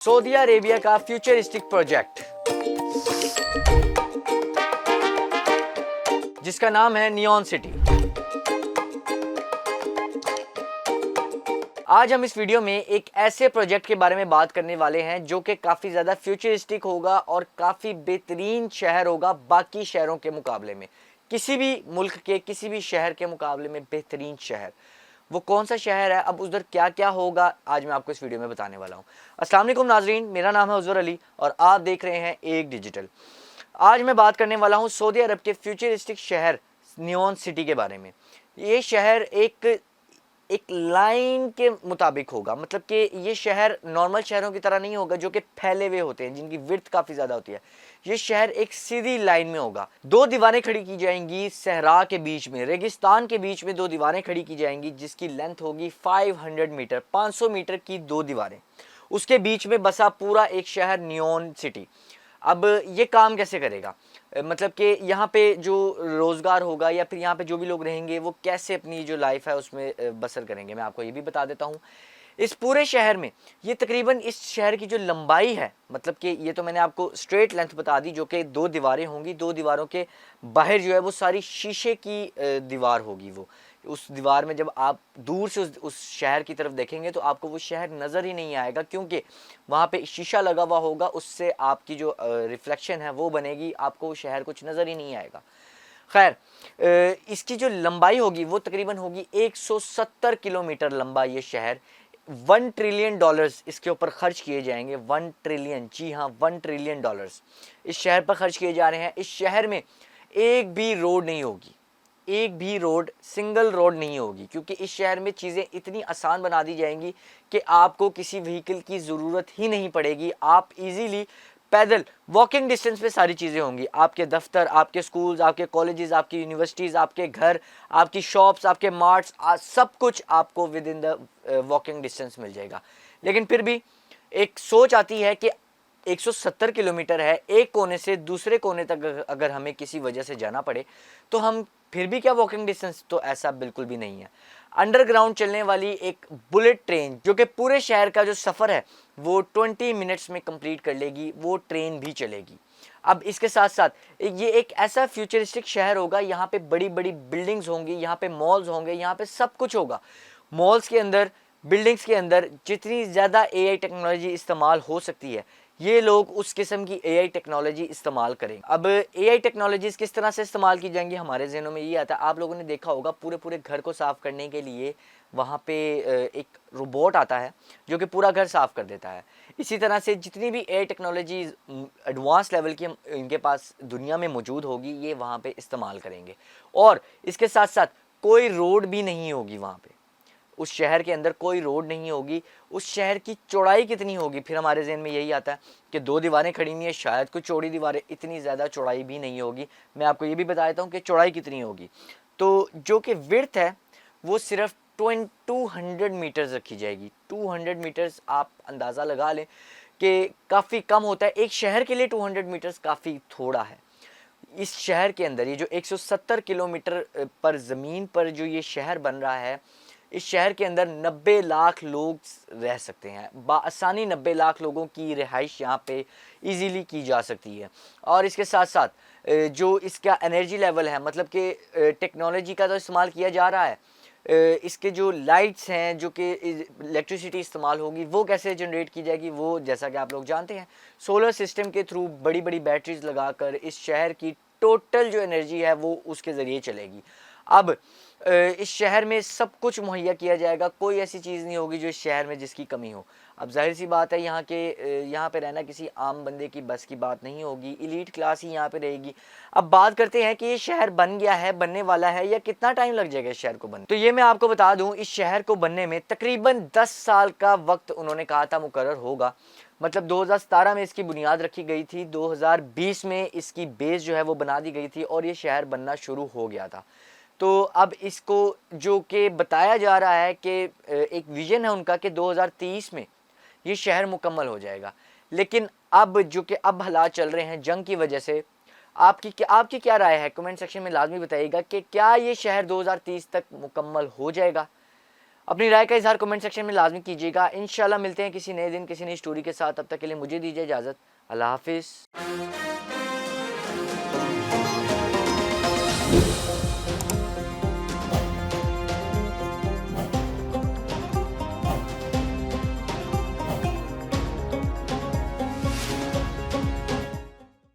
Saudi Arabia का futuristic project जिसका नाम है नियॉन सिटी। आज हम इस वीडियो में एक ऐसे प्रोजेक्ट के बारे में बात करने वाले हैं जो कि काफ़ी ज़्यादा फ्यूचरिस्टिक होगा और काफ़ी बेहतरीन शहर होगा बाकी शहरों के मुकाबले में। किसी भी मुल्क के किसी भी शहर के मुकाबले में बेहतरीन शहर। वो कौन सा शहर है, अब उधर क्या क्या होगा, आज मैं आपको इस वीडियो में बताने वाला हूँ। अस्सलाम वालेकुम नाजरीन, मेरा नाम है उज़र अली और आप देख रहे हैं एक डिजिटल। आज मैं बात करने वाला हूँ सऊदी अरब के फ्यूचरिस्टिक शहर नियॉन सिटी के बारे में। ये शहर एक लाइन के मुताबिक होगा, मतलब कि ये शहर नॉर्मल शहरों की तरह नहीं होगा जो कि फैले हुए होते हैं, जिनकी विड्थ काफ़ी ज़्यादा होती है। ये शहर एक सीधी लाइन में होगा। दो दीवारें खड़ी की जाएंगी सहरा के बीच में, रेगिस्तान के बीच में दो दीवारें खड़ी की जाएंगी जिसकी लेंथ होगी 500 मीटर, 500 मीटर की दो दीवारें। उसके बीच में बसा पूरा एक शहर नियॉन सिटी। अब ये काम कैसे करेगा, मतलब कि यहाँ पे जो रोज़गार होगा या फिर यहाँ पे जो भी लोग रहेंगे वो कैसे अपनी जो लाइफ है उसमें बसर करेंगे, मैं आपको ये भी बता देता हूँ। इस पूरे शहर में ये तकरीबन इस शहर की जो लंबाई है, मतलब कि ये तो मैंने आपको स्ट्रेट लेंथ बता दी जो कि दो दीवारें होंगी, दो दीवारों के बाहर जो है वो सारी शीशे की दीवार होगी। वो उस दीवार में जब आप दूर से उस शहर की तरफ देखेंगे तो आपको वो शहर नज़र ही नहीं आएगा, क्योंकि वहाँ पे शीशा लगा हुआ होगा, उससे आपकी जो रिफ्लेक्शन है वो बनेगी, आपको वो शहर कुछ नज़र ही नहीं आएगा। खैर, इसकी जो लंबाई होगी वो तकरीबन होगी 170 किलोमीटर लंबा। ये शहर $1 ट्रिलियन इसके ऊपर खर्च किए जाएंगे। 1 ट्रिलियन, जी हाँ, $1 ट्रिलियन इस शहर पर खर्च किए जा रहे हैं। इस शहर में एक भी रोड नहीं होगी, एक भी रोड, सिंगल रोड नहीं होगी, क्योंकि इस शहर में चीज़ें इतनी आसान बना दी जाएंगी कि आपको किसी व्हीकल की ज़रूरत ही नहीं पड़ेगी। आप इजीली पैदल वॉकिंग डिस्टेंस पे सारी चीज़ें होंगी। आपके दफ्तर, आपके स्कूल्स, आपके कॉलेजेस, आपकी यूनिवर्सिटीज़, आपके घर, आपकी शॉप्स, आपके मार्ट्स, सब कुछ आपको within the walking distance मिल जाएगा। लेकिन फिर भी एक सोच आती है कि 170 किलोमीटर है, एक कोने से दूसरे कोने तक अगर हमें किसी वजह से जाना पड़े तो हम फिर भी क्या वॉकिंग डिस्टेंस, तो ऐसा बिल्कुल भी नहीं है। अंडरग्राउंड चलने वाली एक बुलेट ट्रेन जो कि पूरे शहर का जो सफ़र है वो 20 मिनट्स में कंप्लीट कर लेगी, वो ट्रेन भी चलेगी। अब इसके साथ साथ ये एक ऐसा फ्यूचरिस्टिक शहर होगा, यहाँ पे बड़ी बड़ी बिल्डिंग्स होंगी, यहाँ पे मॉल्स होंगे, यहाँ पे सब कुछ होगा। मॉल्स के अंदर, बिल्डिंग्स के अंदर जितनी ज़्यादा एआई टेक्नोलॉजी इस्तेमाल हो सकती है, ये लोग उस किस्म की एआई टेक्नोलॉजी इस्तेमाल करें। अब एआई टेक्नोलॉजीज़ किस तरह से इस्तेमाल की जाएंगी, हमारे जहनों में ये आता है। आप लोगों ने देखा होगा पूरे पूरे घर को साफ़ करने के लिए वहाँ पे एक रोबोट आता है जो कि पूरा घर साफ़ कर देता है। इसी तरह से जितनी भी एआई टेक्नोलॉजी एडवांस लेवल की इनके पास दुनिया में मौजूद होगी, ये वहाँ पे इस्तेमाल करेंगे। और इसके साथ साथ कोई रोड भी नहीं होगी वहाँ पे, उस शहर के अंदर कोई रोड नहीं होगी। उस शहर की चौड़ाई कितनी होगी, फिर हमारे जहन में यही आता है कि दो दीवारें खड़ी हुई हैं, शायद कोई चौड़ी दीवारें, इतनी ज़्यादा चौड़ाई भी नहीं होगी। मैं आपको ये भी बता देता हूँ कि चौड़ाई कितनी होगी। तो जो कि विड्थ है वो सिर्फ 200 मीटर्स रखी जाएगी। 200 मीटर्स आप अंदाज़ा लगा लें कि काफ़ी कम होता है एक शहर के लिए। 200 मीटर्स काफ़ी थोड़ा है। इस शहर के अंदर ये जो 170 किलोमीटर पर ज़मीन पर जो ये शहर बन रहा है, इस शहर के अंदर 90 लाख लोग रह सकते हैं बाआसानी। 90 लाख लोगों की रिहाइश यहाँ पे इजीली की जा सकती है। और इसके साथ साथ जो इसका एनर्जी लेवल है, मतलब कि टेक्नोलॉजी का तो इस्तेमाल किया जा रहा है। इसके जो लाइट्स हैं, जो कि इलेक्ट्रिसिटी इस्तेमाल होगी, वो कैसे जनरेट की जाएगी, वो जैसा कि आप लोग जानते हैं सोलर सिस्टम के थ्रू बड़ी बड़ी बैटरीज लगाकर इस शहर की टोटल जो एनर्जी है वो उसके ज़रिए चलेगी। अब इस शहर में सब कुछ मुहैया किया जाएगा, कोई ऐसी चीज़ नहीं होगी जो इस शहर में जिसकी कमी हो। अब जाहिर सी बात है यहाँ पे रहना किसी आम बंदे की बस की बात नहीं होगी, एलीट क्लास ही यहाँ पे रहेगी। अब बात करते हैं कि ये शहर बन गया है, बनने वाला है, या कितना टाइम लग जाएगा इस शहर को बनने। तो ये मैं आपको बता दूँ, इस शहर को बनने में तकरीबन 10 साल का वक्त उन्होंने कहा था मुकर्रर होगा। मतलब 2017 में इसकी बुनियाद रखी गई थी, 2020 में इसकी बेस जो है वो बना दी गई थी और ये शहर बनना शुरू हो गया था। तो अब इसको जो कि बताया जा रहा है कि एक विजन है उनका कि 2030 में ये शहर मुकम्मल हो जाएगा। लेकिन अब जो कि अब हालात चल रहे हैं जंग की वजह से, आपकी क्या राय है, कमेंट सेक्शन में लाजमी बताइएगा कि क्या ये शहर 2030 तक मुकम्मल हो जाएगा। अपनी राय का इजहार कमेंट सेक्शन में लाजमी कीजिएगा। इंशाल्लाह मिलते हैं किसी नए दिन किसी नई स्टोरी के साथ। तब तक के लिए मुझे दीजिए इजाज़त। अल्लाह हाफिज़।